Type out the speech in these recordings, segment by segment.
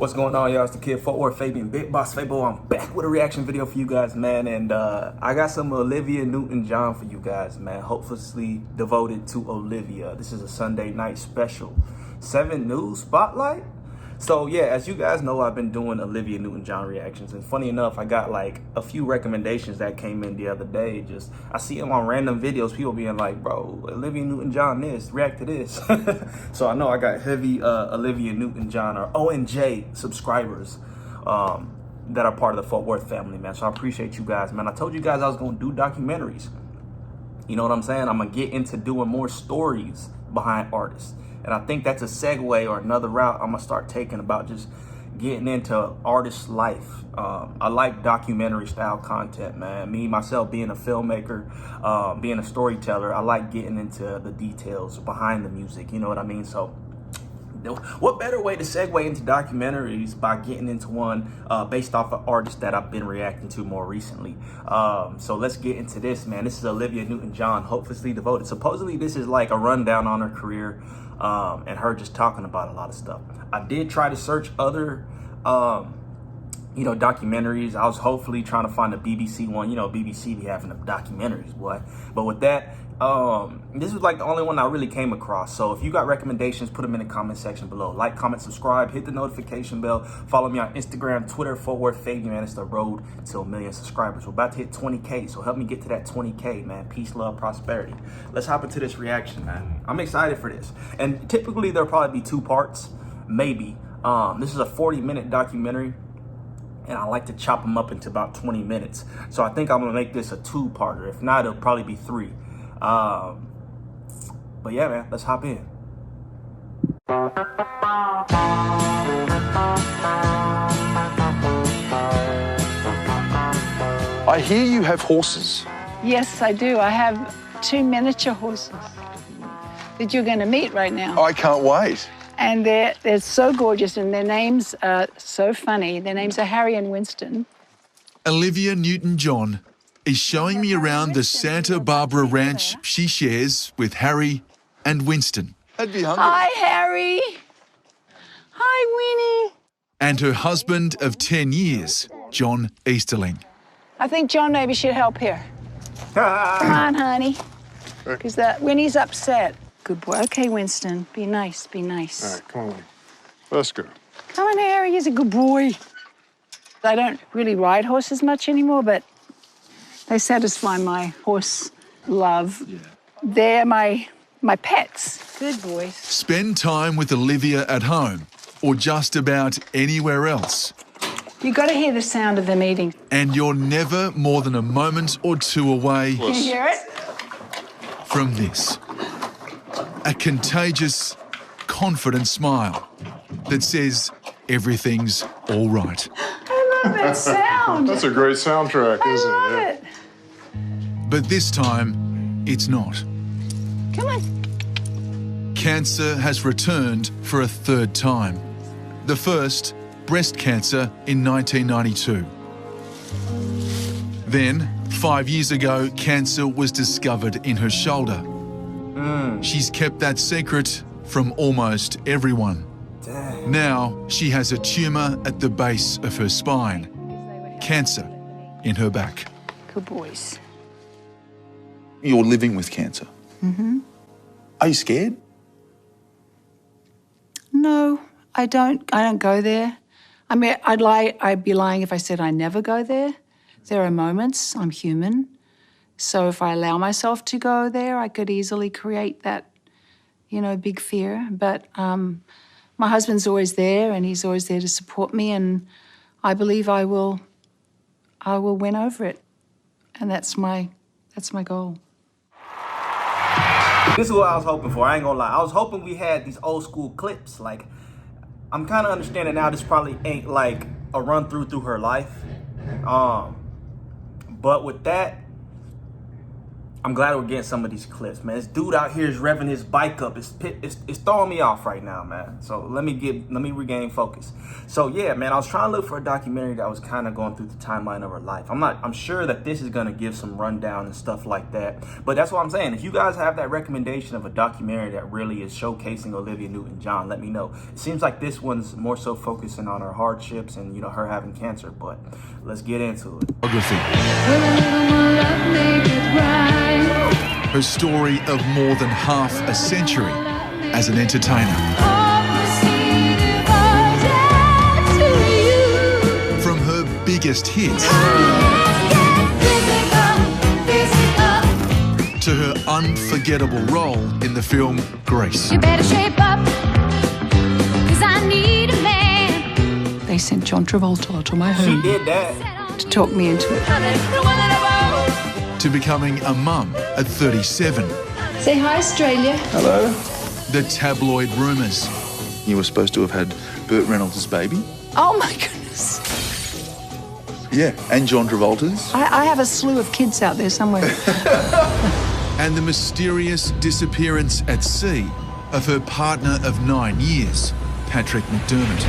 What's going on, y'all? It's the kid, FortWorthFabian, BigBossFabo. I'm back with a reaction video for you guys, man. And I got some Olivia Newton-John for you guys, man. Hopefully devoted to Olivia. This is a Sunday night special. 7 News Spotlight. So yeah, as you guys know, I've been doing Olivia Newton-John reactions. And funny enough, I got like a few recommendations that came in the other day. I see them on random videos, people being like, bro, Olivia Newton-John this, react to this. So I know I got heavy Olivia Newton-John or ONJ subscribers that are part of the Fort Worth family, man. So I appreciate you guys, man. I told you guys I was gonna do documentaries. You know what I'm saying? I'm gonna get into doing more stories behind artists. And I think that's a segue or another route I'm gonna start taking about just getting into artist life. I like documentary style content, man. Me, myself, being a filmmaker, being a storyteller, I like getting into the details behind the music, you know what I mean? So what better way to segue into documentaries by getting into one based off of artists that I've been reacting to more recently. So let's get into this, man. This is Olivia Newton-John, Hopelessly Devoted. Supposedly this is like a rundown on her career and her just talking about a lot of stuff. I did try to search other documentaries. I was hopefully trying to find a BBC one. You know, BBC be having the documentaries, boy. But with that, this was like the only one I really came across. So if you got recommendations, put them in the comment section below. Like, comment, subscribe, hit the notification bell. Follow me on Instagram, Twitter, FortWorthFabian, man. It's the road to 1 million subscribers. We're about to hit 20K, so help me get to that 20K, man. Peace, love, prosperity. Let's hop into this reaction, man. I'm excited for this. And typically there'll probably be 2 parts, maybe. This is a 40-minute documentary, and I like to chop them up into about 20 minutes. So I think I'm gonna make this a 2-parter. If not, it'll probably be 3. But yeah, man, let's hop in. I hear you have horses. Yes, I do. I have 2 miniature horses that you're going to meet right now. I can't wait. And they're so gorgeous, and their names are so funny. Their names are Harry and Winston. Olivia Newton-John is showing me around the Santa Barbara ranch she shares with Harry and Winston. I'd be hungry. Hi, Harry. Hi, Winnie. And her husband of 10 years, John Easterling. I think John maybe should help here. Come on, honey. Because Winnie's upset. Good boy. Okay, Winston. Be nice. Be nice. All right, come on, Winnie. Let's go. Come on, Harry. He's a good boy. I don't really ride horses much anymore, but they satisfy my horse love. Yeah. They're my pets. Good boys. Spend time with Olivia at home or just about anywhere else. You got to hear the sound of them eating. And you're never more than a moment or 2 away. Can you hear it? From this. A contagious, confident smile that says everything's all right. I love that sound. That's a great soundtrack, isn't it? I love it. But this time, it's not. Come on. Cancer has returned for a 3rd time. The first, breast cancer in 1992. Then, 5 years ago, cancer was discovered in her shoulder. She's kept that secret from almost everyone. Dang. Now, she has a tumour at the base of her spine. Cancer in her back. Good boys. You're living with cancer. Mm-hmm. Are you scared? No, I don't go there. I mean, I'd be lying if I said I never go there. There are moments. I'm human. So if I allow myself to go there, I could easily create that, big fear. But my husband's always there, and he's always there to support me, and I believe I will win over it. And that's my goal. This is what I was hoping for. I ain't gonna lie. I was hoping we had these old school clips. Like, I'm kind of understanding now this probably ain't like a run through her life. But with that, I'm glad we're getting some of these clips, man. This dude out here is revving his bike up. It's throwing me off right now, man. So let me regain focus. So yeah, man, I was trying to look for a documentary that was kind of going through the timeline of her life. I'm sure that this is gonna give some rundown and stuff like that. But that's what I'm saying. If you guys have that recommendation of a documentary that really is showcasing Olivia Newton-John, let me know. It seems like this one's more so focusing on her hardships and, you know, her having cancer. But let's get into it. Her story of more than half a century as an entertainer. From her biggest hits to her unforgettable role in the film Grease. You better shape up, 'cause I need a man. They sent John Travolta to my She home did that. to talk me into it. To becoming a mum at 37. Say hi, Australia. Hello. The tabloid rumours. You were supposed to have had Burt Reynolds' baby? Oh my goodness. Yeah, and John Travolta's. I have a slew of kids out there somewhere. And the mysterious disappearance at sea of her partner of 9 years, Patrick McDermott.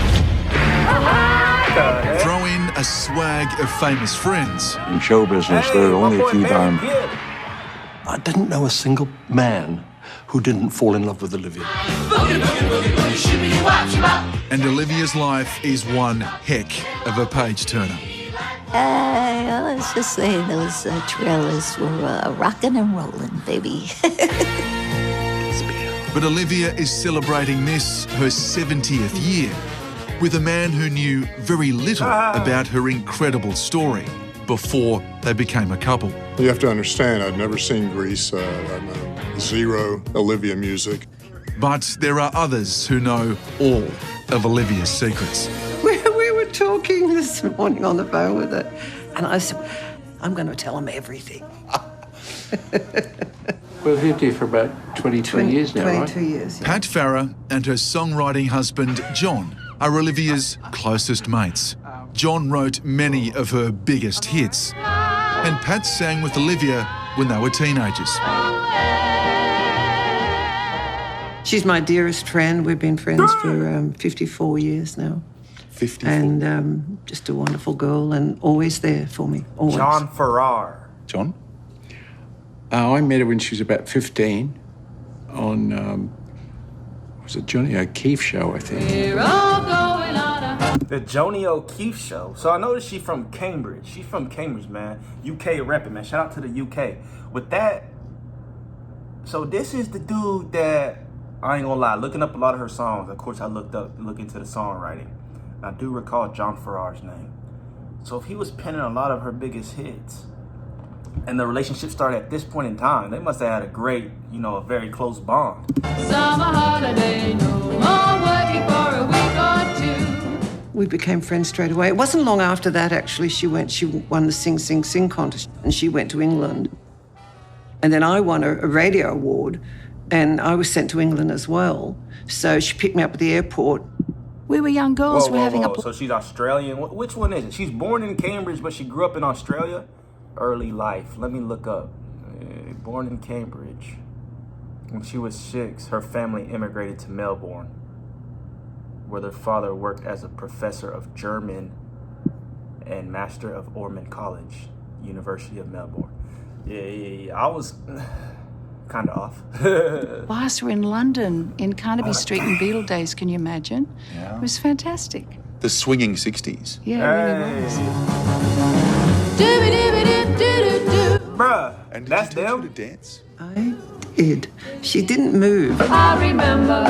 Throw in a swag of famous friends. In show business, there are only a few darn. I didn't know a single man who didn't fall in love with Olivia. And Olivia's life is one heck of a page-turner. Let's just say those trailers were rocking and rolling, baby. But Olivia is celebrating this, her 70th year, with a man who knew very little about her incredible story before they became a couple. You have to understand, I'd never seen Grease. I know zero Olivia music. But there are others who know all of Olivia's secrets. We were talking this morning on the phone with her, and I said, I'm going to tell him everything. We've lived here for about 22 years now, 22 right? years, yeah. Pat Farah and her songwriting husband, John, are Olivia's closest mates. John wrote many of her biggest hits, and Pat sang with Olivia when they were teenagers. She's my dearest friend. We've been friends for 54 years now. 54. And just a wonderful girl and always there for me, always. John Farrar. John? I met her when she was about 15 on, was it Johnny O'Keefe show, I think. The Joni O'Keefe show. So I noticed she's from Cambridge. She's from Cambridge, man. UK repping, man. Shout out to the UK. With that, so this is the dude that, I ain't gonna lie, looking up a lot of her songs, of course I looked into the songwriting. And I do recall John Farrar's name. So if he was penning a lot of her biggest hits, and the relationship started at this point in time, they must have had a great, you know, a very close bond. Summer holiday, no more working for a week or two. We became friends straight away. It wasn't long after that, actually, she won the Sing, Sing, Sing contest, and she went to England. And then I won a radio award, and I was sent to England as well. So she picked me up at the airport. We were young girls. Whoa, We're having whoa. So she's Australian. Which one is it? She's born in Cambridge, but she grew up in Australia? Early life. Let me look up. Born in Cambridge. When she was 6, her family immigrated to Melbourne, where their father worked as a professor of German and Master of Ormond College, University of Melbourne. Yeah. I was kind of off. Whilst we're in London, in Carnaby Street in Beatle days, can you imagine? Yeah. It was fantastic. The swinging 60s. Yeah, it really was. Bruh, And did that's you teach her them? to dance? I did. She didn't move. I remember.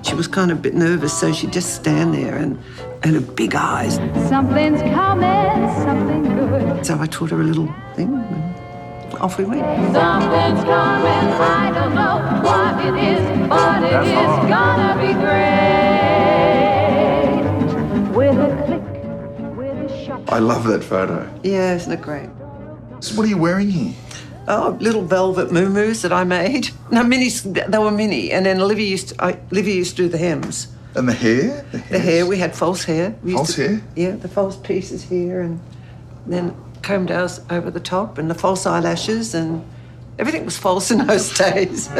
She was kind of a bit nervous, so she'd just stand there and her big eyes. Something's coming, something good. So I taught her a little thing, and off we went. Something's coming, I don't know what it is, but it That's is hard. gonna be great. With a click, with a shot. I love that photo. Yeah, isn't it great? So what are you wearing here? Oh, little velvet muumuus that I made. No, minis, they were mini. And then Olivia used to do the hems. And the hair? The hair, we had false hair. We used False hair? Yeah, the false pieces here and then combed ours over the top and the false eyelashes, and everything was false in those days.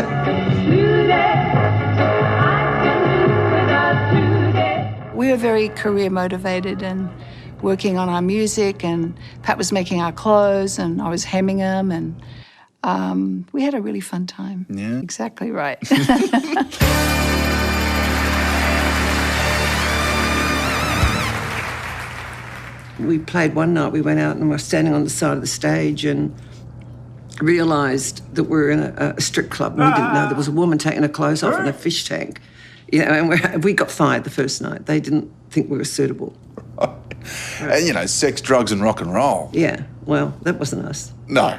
We were very career motivated and working on our music, and Pat was making our clothes and I was hemming them, and we had a really fun time. Yeah. Exactly right. We played one night, we went out and we were standing on the side of the stage and realised that we were in a strip club, and we didn't know there was a woman taking her clothes off in a fish tank. You know, and we got fired the first night. They didn't think we were suitable. And, you know, sex, drugs and rock and roll. Yeah, well, that wasn't us. No.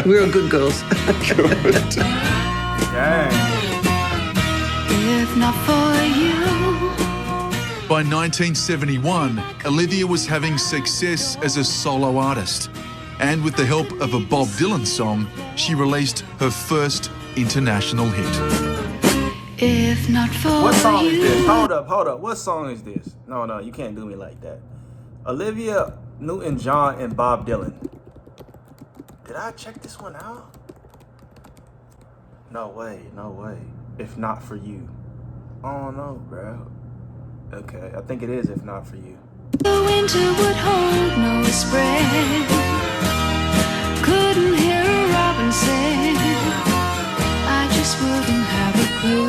We were good girls. Good. Dang. If not for you. By 1971, Olivia was having success as a solo artist. And with the help of a Bob Dylan song, she released her first international hit. If not for What song is you. this? Hold up. What song is this? No, you can't do me like that. Olivia Newton-John and Bob Dylan. Did I check this one out? No way. If not for you. I don't know, bro. Okay, I think it is If Not For You. The winter would hold no spread. Couldn't hear a robin sing. I just wouldn't have a clue.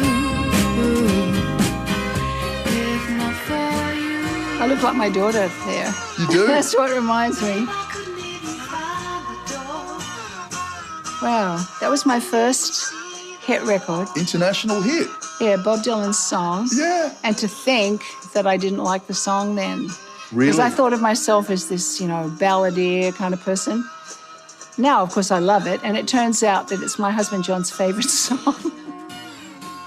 If not for you. I look like my daughter there. You do? That's what reminds me. Wow, that was my first hit record. International hit. Yeah, Bob Dylan's song. Yeah. And to think that I didn't like the song then. Really? Because I thought of myself as this, balladeer kind of person. Now, of course, I love it, and it turns out that it's my husband John's favourite song.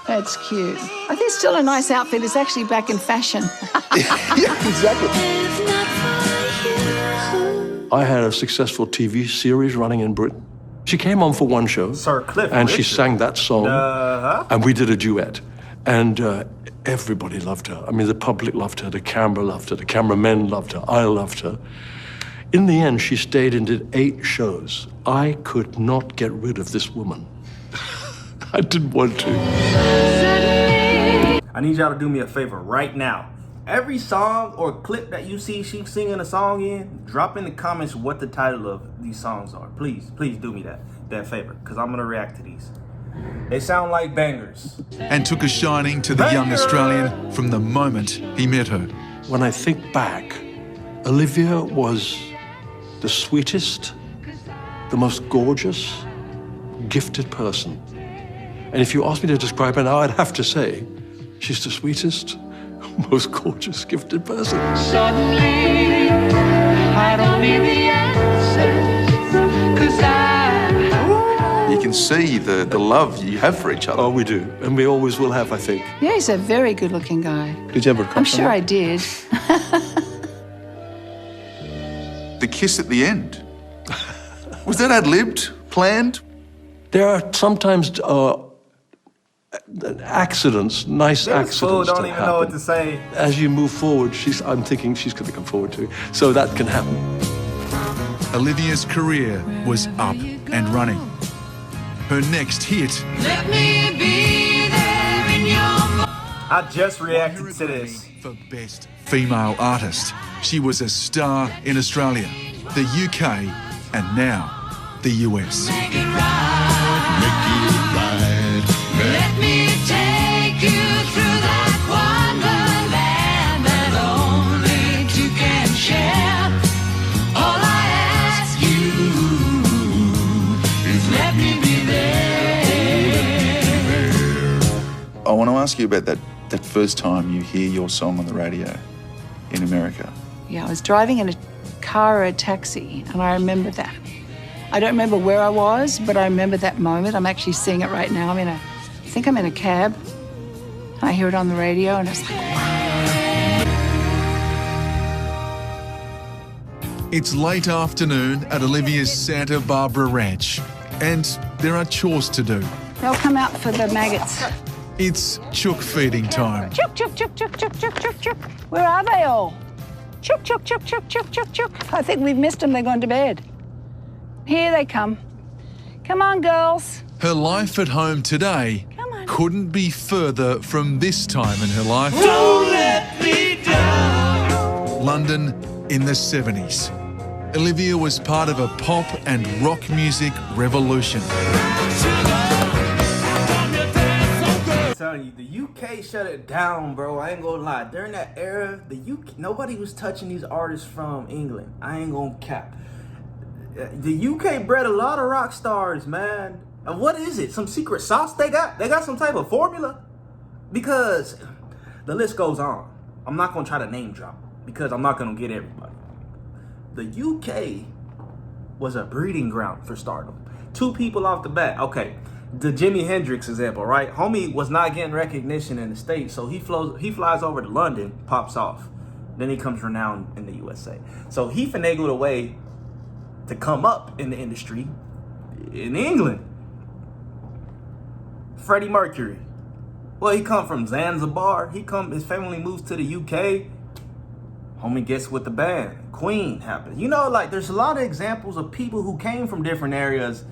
That's cute. I think it's still a nice outfit. It's actually back in fashion. Yeah, exactly. If not for you. I had a successful TV series running in Britain. She came on for one show. Sir Cliff And she Richard. sang that song. Uh-huh. And we did a duet. And everybody loved her. I mean, the public loved her, the camera loved her, the cameramen loved her, I loved her. In the end, she stayed and did 8 shows. I could not get rid of this woman. I didn't want to. I need y'all to do me a favor right now. Every song or clip that you see she singing a song in, drop in the comments what the title of these songs are. Please do me that favor, because I'm going to react to these. They sound like bangers. And took a shining to the young Australian from the moment he met her. When I think back, Olivia was the sweetest, the most gorgeous, gifted person. And if you ask me to describe her now, I'd have to say she's the sweetest, most gorgeous, gifted person. Suddenly, I don't need the answers, 'cause You can see the love you have for each other. Oh, we do. And we always will have, I think. Yeah, he's a very good-looking guy. Did you ever crush I'm on sure I him? did. The kiss at the end. Was that ad-libbed? Planned? There are sometimes accidents, nice This accidents fool don't that even know what happen. to say. As you move forward, I'm thinking she's going to come forward too. So that can happen. Olivia's career was up and running. Her next hit let me be there in your I just reacted to this. for Best Female Artist. She was a star in Australia, the UK, and now the US. Make it right. Let me take you through that wonderland that only two can share. All I ask you is let me be there. I want to ask you about that first time you hear your song on the radio in America. Yeah, I was driving in a car or a taxi, and I remember that. I don't remember where I was, but I remember that moment. I'm actually seeing it right now. I think I'm in a cab, and I hear it on the radio, and it's like, wow. It's late afternoon at Olivia's Santa Barbara ranch, and there are chores to do. They'll come out for the maggots. It's chook feeding time. Chook, chook, chook, chook, chook, chook, chook, chook. Where are they all? Chook, chook, chook, chook, chook, chook, chook. I think we've missed them. They're gone to bed. Here they come. Come on, girls. Her life at home today couldn't be further from this time in her life. Don't let me down. London in the 70s. Olivia was part of a pop and rock music revolution. I'm telling you, the UK shut it down, bro. I ain't gonna lie. During that era, the UK, nobody was touching these artists from England. I ain't gonna cap. The UK bred a lot of rock stars, man. And what is it? Some secret sauce they got? They got some type of formula? Because the list goes on. I'm not gonna try to name drop because I'm not gonna get everybody. The UK was a breeding ground for stardom. Two people off the bat. Okay, the Jimi Hendrix example, right? Homie was not getting recognition in the States, so he flies over to London, pops off. Then he comes renowned in the USA. So he finagled a way to come up in the industry in England. Freddie Mercury. Well, he come from Zanzibar. His family moves to the UK. Homie gets with the band. Queen happened. You know, like, there's a lot of examples of people who came from different areas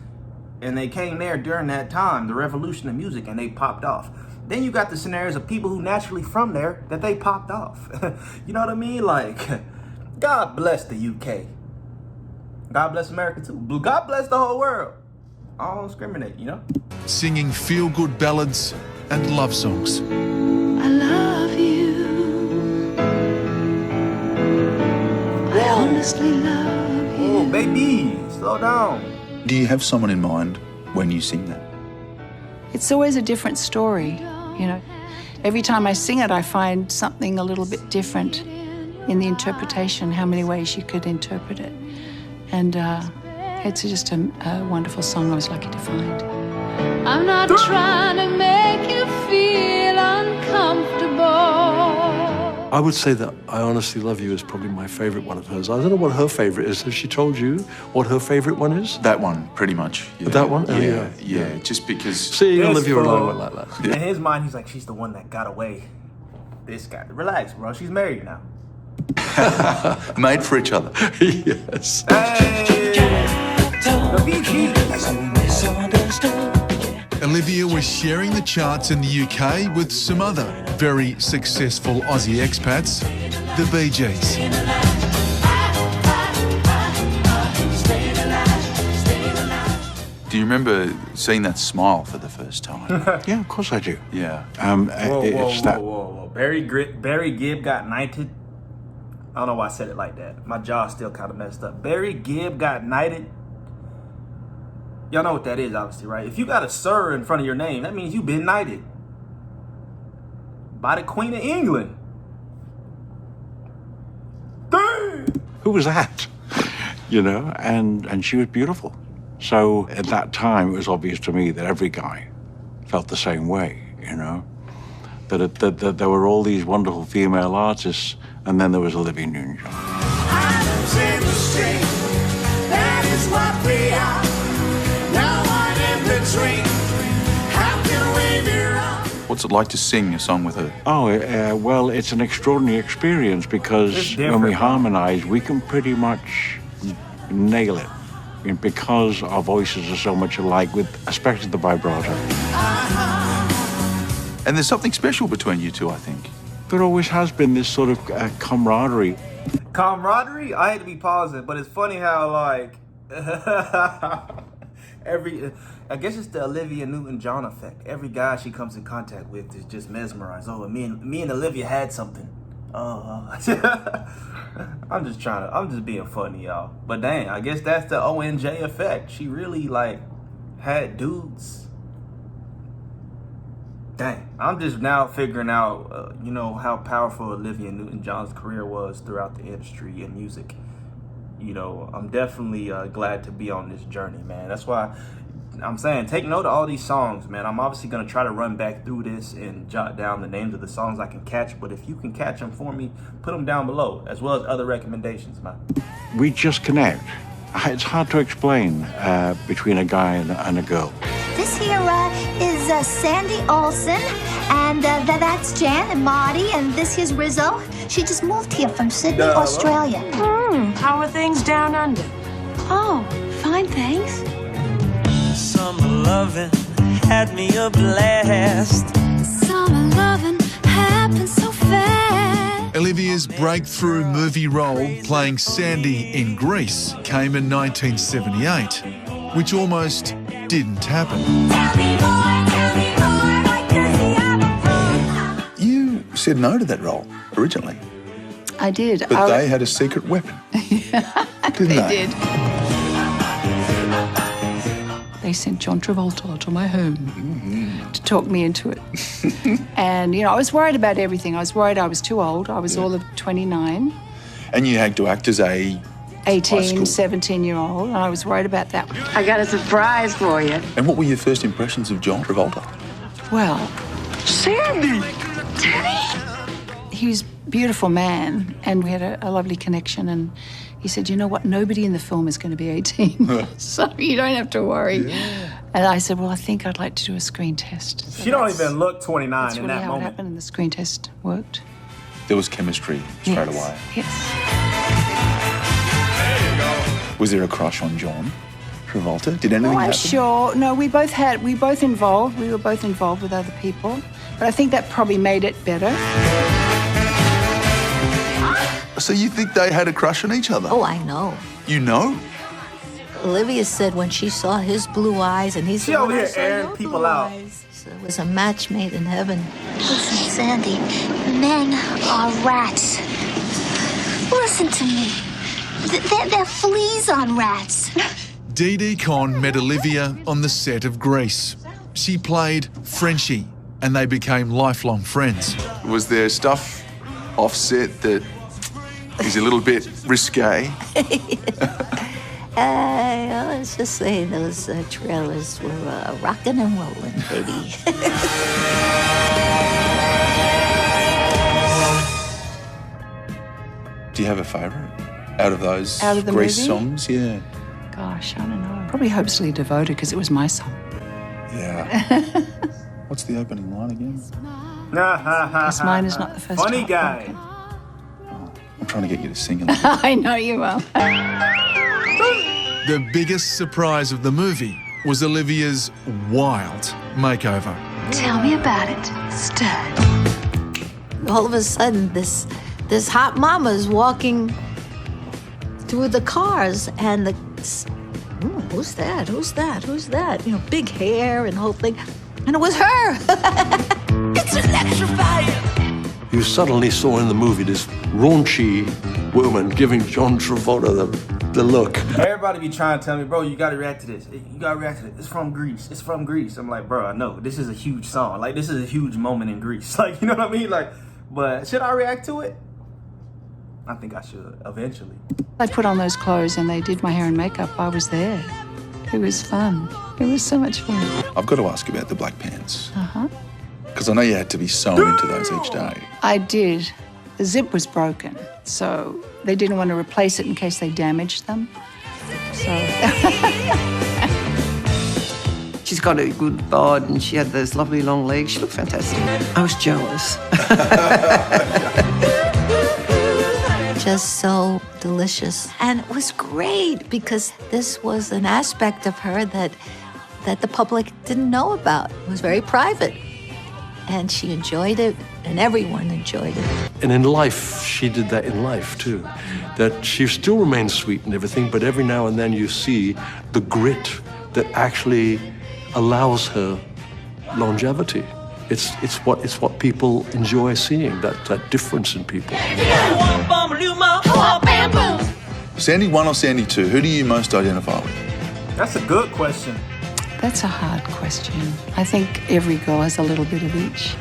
and they came there during that time, the revolution of music, and they popped off. Then you got the scenarios of people who naturally from there that they popped off. You know what I mean? Like, God bless the UK. God bless America too. God bless the whole world. I don't discriminate, you know? Singing feel-good ballads and love songs. I love you. I honestly love you. Oh, baby, slow down. Do you have someone in mind when you sing that? It's always a different story, you know. Every time I sing it, I find something a little bit different in the interpretation, how many ways you could interpret it. And it's just a wonderful song I was lucky to find. I'm not trying to make you feel uncomfortable. I would say that I Honestly Love You is probably my favorite one of hers. I don't know what her favorite is. Has she told you what her favorite one is? That one, pretty much. Yeah. That one? Oh, Yeah, just because... See, Olivia alone went like that. In his mind, he's like, she's the one that got away. This guy. Relax, bro. She's married now. Made for each other. Yes. Hey! The BG. Olivia was sharing the charts in the UK with some other very successful Aussie expats, the Bee Gees. Do you remember seeing that smile for the first time? Yeah, of course I do. Yeah. Whoa. Barry Gibb got knighted. I don't know why I said it like that. My jaw's still kind of messed up. Barry Gibb got knighted. Y'all know what that is, obviously, right? If you got a sir in front of your name, that means you've been knighted by the Queen of England. Damn! Who was that? You know, and she was beautiful. So at that time, it was obvious to me that every guy felt the same way, you know? That there were all these wonderful female artists, and then there was Olivia Newton-John. That is what we are. No one in between. How can we be wrong? What's it like to sing a song with her? Oh, well, it's an extraordinary experience because when we harmonize, we can pretty much nail it. And because our voices are so much alike, with especially the vibrato. And there's something special between you two, I think. There always has been this sort of camaraderie. Camaraderie? I hate to be positive, but it's funny how, like, I guess it's the Olivia Newton-John effect. Every guy she comes in contact with is just mesmerized. Oh, me and Olivia had something. I'm just being funny, y'all. But dang, I guess that's the ONJ effect. She really, like, had dudes. Dang, I'm just now figuring out, you know, how powerful Olivia Newton-John's career was throughout the industry and music. You know, I'm definitely glad to be on this journey, man. That's why I'm saying take note of all these songs, man. I'm obviously going to try to run back through this and jot down the names of the songs I can catch. But if you can catch them for me, put them down below, as well as other recommendations, man. We just connect. It's hard to explain between a guy and a girl. This here is Sandy Olsen, and that's Jan and Marty, and this here's Rizzo. She just moved here from Sydney, Australia. How are things down under? Oh, fine, thanks. Summer loving had me a blast. Summer loving happened so fast. Olivia's breakthrough movie role playing Sandy in Grease came in 1978, which almost didn't happen. You said no to that role originally, I did. but they had a secret weapon, didn't they? did. They sent John Travolta to my home to talk me into it. And, you know, I was worried about everything. I was worried I was too old. I was all of 29. And you had to act as a 18, 17-year-old, and I was worried about that. I got a surprise for you. And what were your first impressions of John Travolta? Well, Sandy! he was a beautiful man, and we had a lovely connection, and he said, you know what, nobody in the film is going to be 18, so you don't have to worry. Yeah. And I said, well, I think I'd like to do a screen test. So she don't even look 29 that's in really that how moment. it happened, and the screen test worked. There was chemistry straight away. Yes. Was there a crush on John Travolta? Did anything I'm happen? sure. No, we were both involved with other people, but I think that probably made it better. So you think they had a crush on each other? Oh, I know. You know? Olivia said when she saw his blue eyes, and he said, She over "When I here saw airing your people blue out. eyes." So it was a match made in heaven. Listen, Sandy, men are rats. Listen to me. They're fleas on rats. Dee Dee Conn met Olivia on the set of Grease. She played Frenchie, and they became lifelong friends. Was there stuff offset that is a little bit risque? Let's just say those trailers were rocking and rolling, baby. Do you have a favourite out of those Out of the Grease movie? songs? Yeah. Gosh, I don't know. Probably Hopelessly Devoted, because it was my song. Yeah. What's the opening line again? Because mine is not the first Funny time. guy. I'm trying to get you to sing a little bit. I know you are. The biggest surprise of the movie was Olivia's wild makeover. Tell me about it, stud. All of a sudden, this hot mama's walking through the cars, and who's that? Who's that? Who's that? You know, big hair and the whole thing. And it was her. It's electrifying. You suddenly saw in the movie this raunchy woman giving John Travolta the look. Everybody be trying to tell me, bro, you gotta react to this. You gotta react to this. It's from Greece. It's from Greece. I'm like, bro, I know. This is a huge song. Like, this is a huge moment in Greece. Like, you know what I mean? Like, but should I react to it? I think I should, eventually. I put on those clothes and they did my hair and makeup. I was there. It was fun. It was so much fun. I've got to ask about the black pants. Uh-huh. Because I know you had to be sewn into those each day. I did. The zip was broken, so they didn't want to replace it in case they damaged them. So She's got a good bod, and she had those lovely long legs. She looked fantastic. I was jealous. Just so delicious. And it was great because this was an aspect of her that the public didn't know about. It was very private. And she enjoyed it, and everyone enjoyed it. And in life, she did that in life too. That she still remains sweet and everything, but every now and then you see the grit that actually allows her longevity. It's what people enjoy seeing, that difference in people. Sandy 1 or Sandy 2, who do you most identify with? That's a good question. that's a hard question. I think every girl has a little bit of each.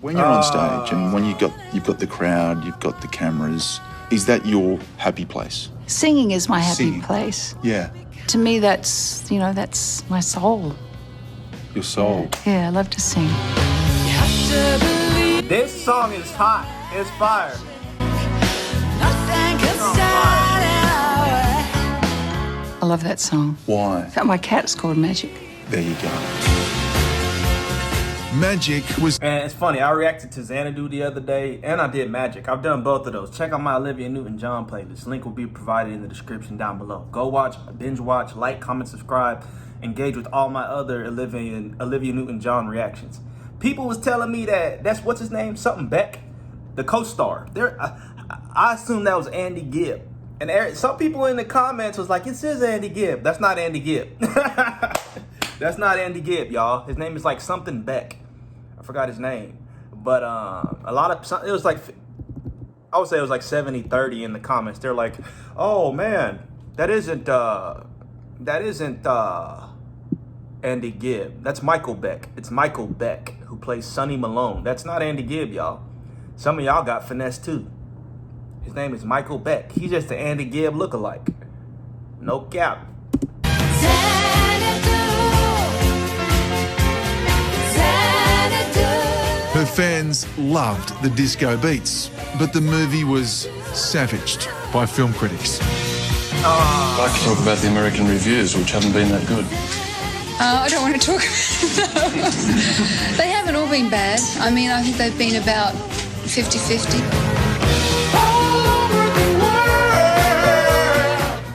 When you're on stage and when you've got the crowd, you've got the cameras, is that your happy place? Singing is my happy Singing. place. Yeah. To me, that's my soul. Your soul. Yeah, I love to sing. This song is hot. It's fire. I love that song. Why? In fact, my cat's called Magic. There you go. Magic was And it's funny, I reacted to Xanadu the other day, and I did Magic. I've done both of those. Check out my Olivia Newton-John playlist. Link will be provided in the description down below. Go watch, binge watch, like, comment, subscribe, engage with all my other Olivia Newton-John reactions. People was telling me that's what's his name? Something Beck, the co-star. I assumed that was Andy Gibb. And some people in the comments was like, it says Andy Gibb. That's not Andy Gibb. That's not Andy Gibb, y'all. His name is like something Beck. I forgot his name. But it was like, I would say it was like 70-30 in the comments. They're like, oh man, that isn't Andy Gibb. That's Michael Beck. It's Michael Beck who plays Sonny Malone. That's not Andy Gibb, y'all. Some of y'all got finessed too. His name is Michael Beck. He's just an Andy Gibb lookalike. No cap. Her fans loved the disco beats, but the movie was savaged by film critics. I'd like to talk about the American reviews, which haven't been that good. I don't want to talk about them. They haven't all been bad. I mean, I think they've been about 50-50.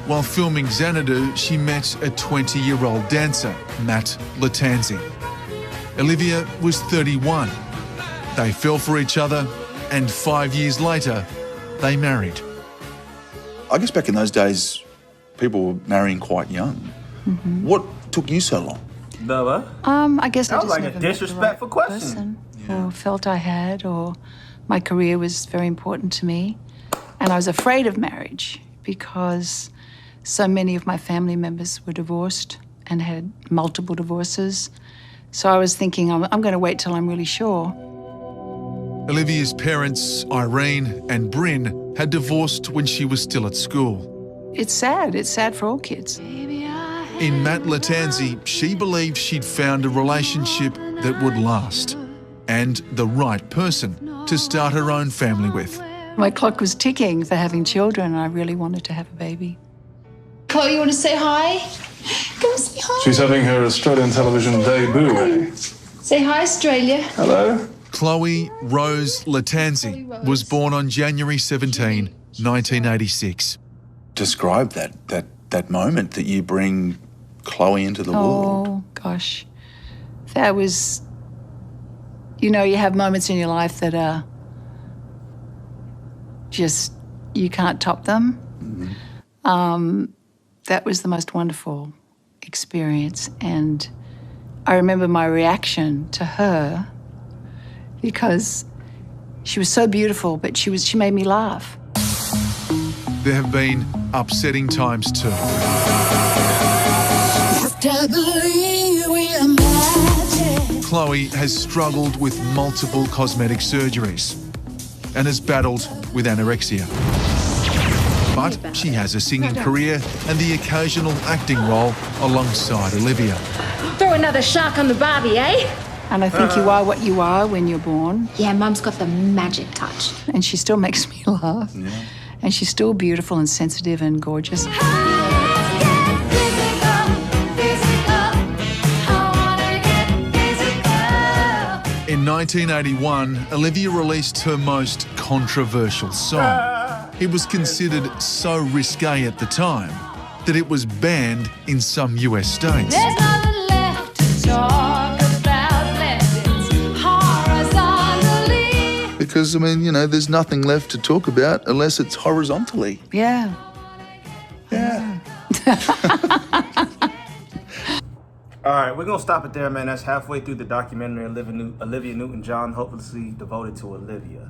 While filming Xanadu, she met a 20-year-old dancer, Matt Latanzi. Olivia was 31. They fell for each other, and 5 years later, they married. I guess back in those days, people were marrying quite young. Mm-hmm. What took you so long? I guess that I was just like never a met the disrespectful right question. Or felt I had, or my career was very important to me. And I was afraid of marriage because so many of my family members were divorced and had multiple divorces. So I was thinking, I'm going to wait till I'm really sure. Olivia's parents, Irene and Bryn, had divorced when she was still at school. It's sad. It's sad for all kids. In Matt Latanzi, she believed she'd found a relationship that would last and the right person to start her own family with. My clock was ticking for having children, and I really wanted to have a baby. Chloe, you want to say hi? Come say hi. She's having her Australian television debut, eh? Say hi, Australia. Hello? Chloe Rose Latanzi was born on January 17, 1986. Describe that moment that you bring Chloe into the world. Oh, gosh. That was, you know, you have moments in your life that are just, you can't top them. Mm-hmm. That was the most wonderful experience. And I remember my reaction to her because she was so beautiful, but she made me laugh. There have been upsetting times too. Chloe has struggled with multiple cosmetic surgeries and has battled with anorexia. But she has a singing career and the occasional acting role alongside Olivia. Throw another shark on the Barbie, eh? And I think you are what you are when you're born. Yeah, Mum's got the magic touch. And she still makes me laugh. Yeah. And she's still beautiful and sensitive and gorgeous. In 1981, Olivia released her most controversial song. It was considered so risque at the time that it was banned in some US states. There's nothing left to talk about lessons horizontally. Because, I mean, you know, there's nothing left to talk about unless it's horizontally. Yeah. Yeah. All right, we're going to stop it there, man. That's halfway through the documentary, Olivia Newton-John, hopelessly devoted to Olivia.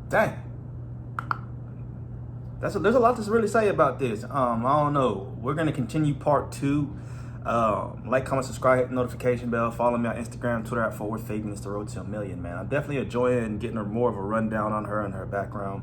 Dang. There's a lot to really say about this. I don't know. We're going to continue part 2. Like, comment, subscribe, hit the notification bell. Follow me on Instagram, Twitter at FortWorthFabian. It's the road to 1 million, man. I'm definitely enjoying getting more of a rundown on her and her background.